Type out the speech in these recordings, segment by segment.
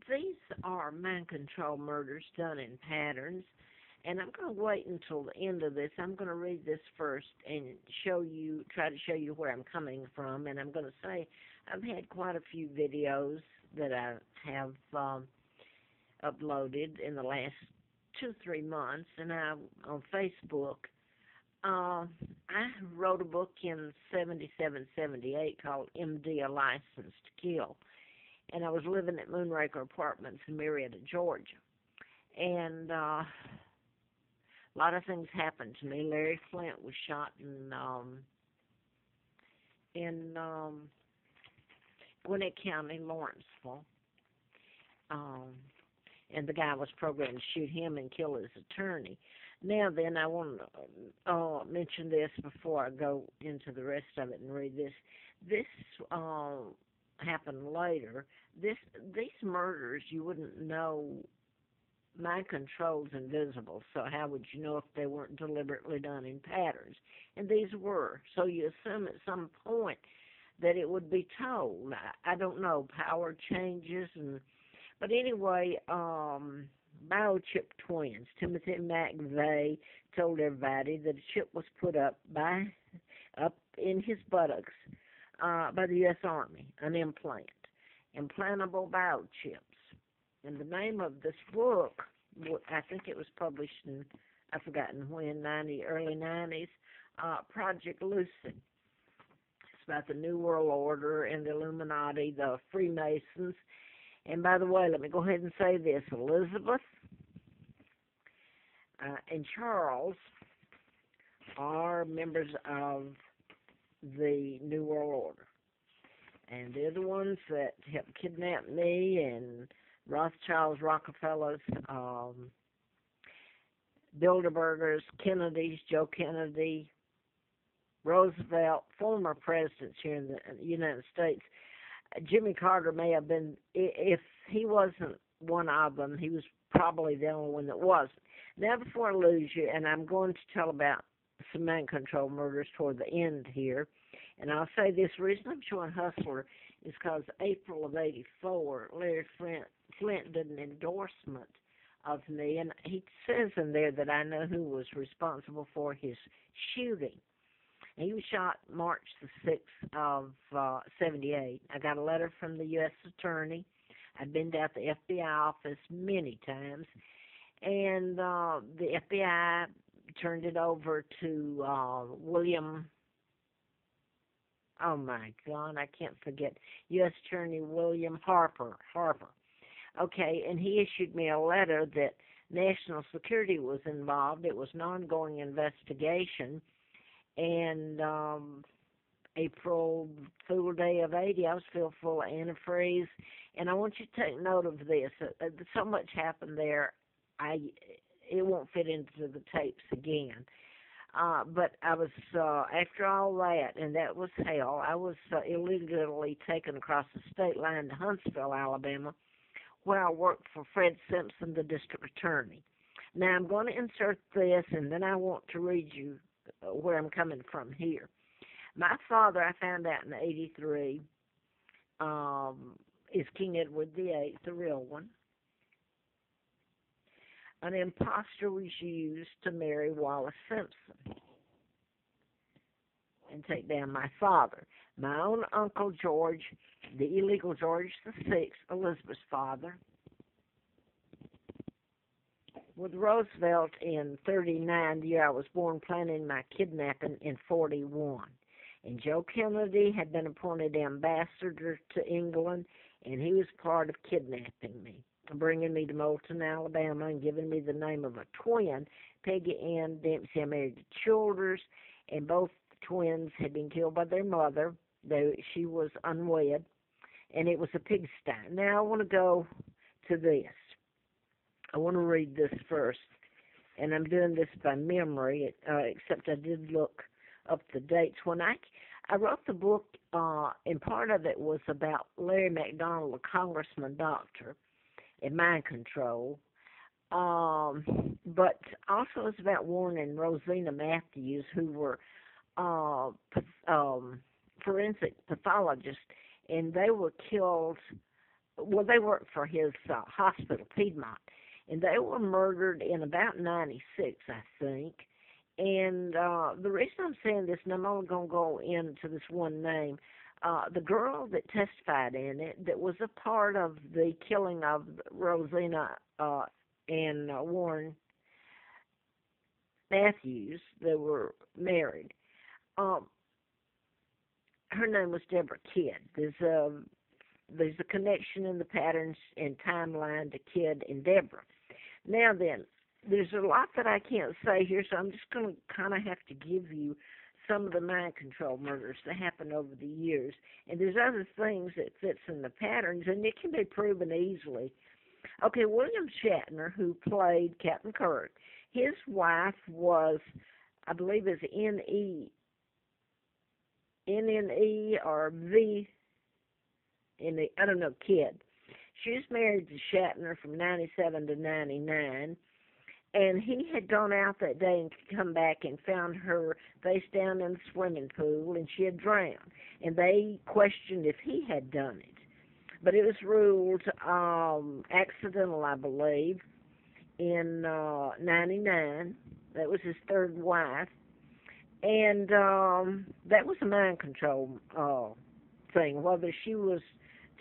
These are mind control murders done in patterns, and I'm going to wait until the end of this. I'm going to read this first and try to show you where I'm coming from, and I'm going to say I've had quite a few videos that I have uploaded in the last 2, 3 months, and on Facebook. I wrote a book in 77, 78 called MD, A License to Kill, and I was living at Moonraker Apartments in Marietta, Georgia. And a lot of things happened to me. Larry Flint was shot in Gwinnett County, Lawrenceville. And the guy was programmed to shoot him and kill his attorney. Now then, I want to mention this before I go into the rest of it and read this. This happened later. These murders, you wouldn't know. Mind control's invisible, so how would you know if they weren't deliberately done in patterns? And these were. So you assume at some point that it would be told. I don't know, power changes, but anyway, biochip twins, Timothy McVeigh told everybody that a chip was put up in his buttocks by the U.S. Army, an implant, implantable biochips. And the name of this book, I think it was published in, I've forgotten when, early 90s, Project Lucid. It's about the New World Order and the Illuminati, the Freemasons. And by the way, let me go ahead and say this. Elizabeth and Charles are members of the New World Order. And they're the ones that helped kidnap me and Rothschilds, Rockefellers, Bilderbergers, Kennedys, Joe Kennedy, Roosevelt, former presidents here in the United States. Jimmy Carter may have been, if he wasn't one of them, he was probably the only one that wasn't. Now, before I lose you, and I'm going to tell about some mind control murders toward the end here, and I'll say this, the reason I'm showing Hustler is because April of 84, Larry Flint did an endorsement of me, and he says in there that I know who was responsible for his shooting. And he was shot March the 6th of 78. I got a letter from the U.S. Attorney. I'd been down at the FBI office many times, and the FBI turned it over to William, oh my God, I can't forget, U.S. Attorney William Harper. Okay, and he issued me a letter that national security was involved. It was an ongoing investigation. And April Fool Day of 80, I was still full of antifreeze. And I want you to take note of this. So much happened there, it won't fit into the tapes again. But I was, after all that, and that was hell, I was illegally taken across the state line to Huntsville, Alabama, where I worked for Fred Simpson, the district attorney. Now, I'm going to insert this, and then I want to read you where I'm coming from here. My father, I found out in '83, is King Edward VIII, the real one. An imposter was used to marry Wallace Simpson and take down my father. My own Uncle George, the illegal George VI, Elizabeth's father, with Roosevelt in 39, the year I was born, planning my kidnapping in 41. And Joe Kennedy had been appointed ambassador to England, and he was part of kidnapping me, bringing me to Moulton, Alabama, and giving me the name of a twin, Peggy Ann Dempsey. I married to Childers, and both twins had been killed by their mother, though she was unwed, and it was a pigsty. Now I want to go to this. I want to read this first, and I'm doing this by memory, except I did look up the dates. When I wrote the book, and part of it was about Larry McDonald, a congressman doctor, and mind control, but also it's about Warren and Rosina Matthews, who were forensic pathologists, and they were killed well, they worked for his hospital, Piedmont, and they were murdered in about 96, I think. And the reason I'm saying this, and I'm only going to go into this one name, the girl that testified in it, that was a part of the killing of Rosina and Warren Matthews, they were married. Um, Her name was Deborah Kidd. There's a connection in the patterns and timeline to Kidd and Deborah. Now then, there's a lot that I can't say here, so I'm just going to kind of have to give you some of the mind control murders that happened over the years. And there's other things that fits in the patterns, and it can be proven easily. Okay, William Shatner, who played Captain Kirk, his wife was, I believe it's NNE or V, I don't know, Kidd. She was married to Shatner from 97 to 99. And he had gone out that day and come back and found her face down in the swimming pool, and she had drowned. And they questioned if he had done it. But it was ruled accidental, I believe, in 99. That was his third wife. And that was a mind control thing. Whether she was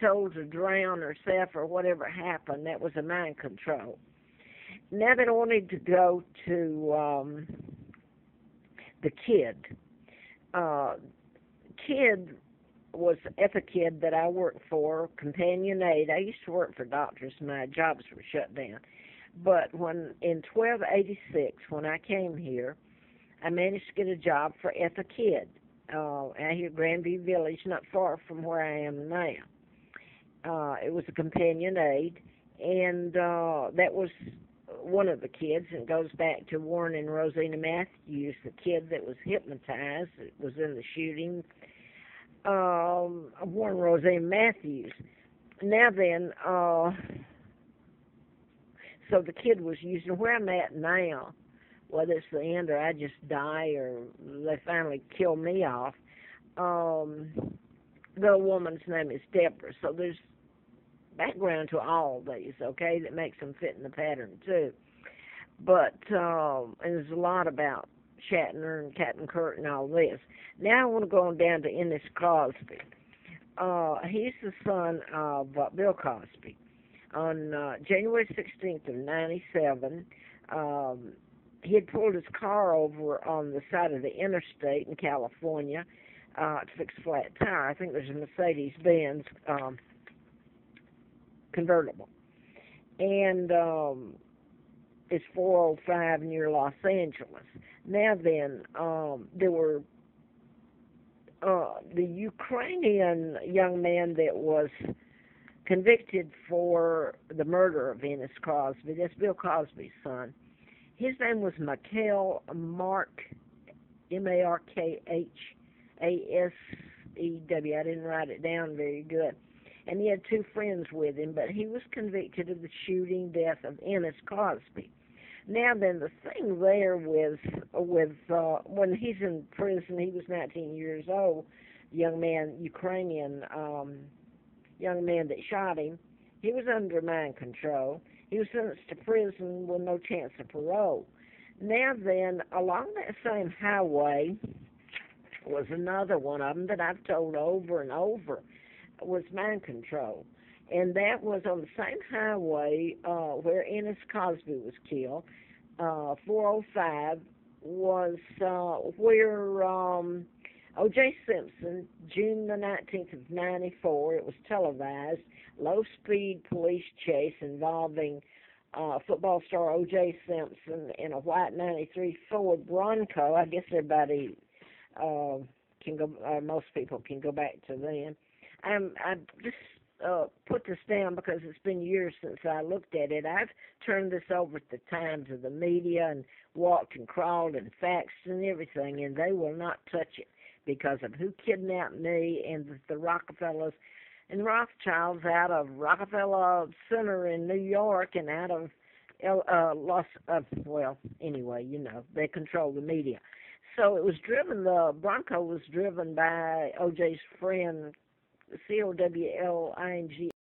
told to drown herself or whatever happened, that was a mind control. Now that I wanted to go to the Kid. Kid was a kid that I worked for, Companion Aid. I used to work for doctors. My jobs were shut down. But in 1286, when I came here, I managed to get a job for Etha Kid out here at Grandview Village, not far from where I am now. It was a Companion Aid, and that was one of the kids, and it goes back to Warren and Rosina Matthews, the kid that was hypnotized, that was in the shooting of Warren and Rosina Matthews. Now then, so the kid was using where I'm at now, whether it's the end or I just die or they finally kill me off. The woman's name is Deborah, so there's background to all these, okay, that makes them fit in the pattern too. But and there's a lot about Shatner and Captain Kirk and all this. Now I want to go on down to Ennis Cosby. He's the son of Bill Cosby. On January 16th of 97, he had pulled his car over on the side of the interstate in California to fix a flat tire. I think there's a Mercedes-Benz convertible. And it's 405 near Los Angeles. Now then, there were the Ukrainian young man that was convicted for the murder of Ennis Cosby. That's Bill Cosby's son. His name was Markhassew, M-A-R-K-H-A-S-E-W. I didn't write it down very good. And he had two friends with him, but he was convicted of the shooting death of Ennis Cosby. Now then, the thing there with when he's in prison, he was 19 years old, young man, Ukrainian young man that shot him. He was under mind control. He was sentenced to prison with no chance of parole. Now then, along that same highway was another one of them that I've told over and over was mind control. And that was on the same highway where Ennis Cosby was killed. 405 was where O.J. Simpson, June the 19th of 94, it was televised, low-speed police chase involving football star O.J. Simpson in a white 93 Ford Bronco. I guess everybody can go, most people can go back to them. I just put this down because it's been years since I looked at it. I've turned this over at the Times of the media and walked and crawled and faxed and everything, and they will not touch it because of who kidnapped me and the Rockefellers and Rothschilds out of Rockefeller Center in New York and out of well, anyway, you know, they control the media. So it was driven, the Bronco was driven by O.J.'s friend, Cowling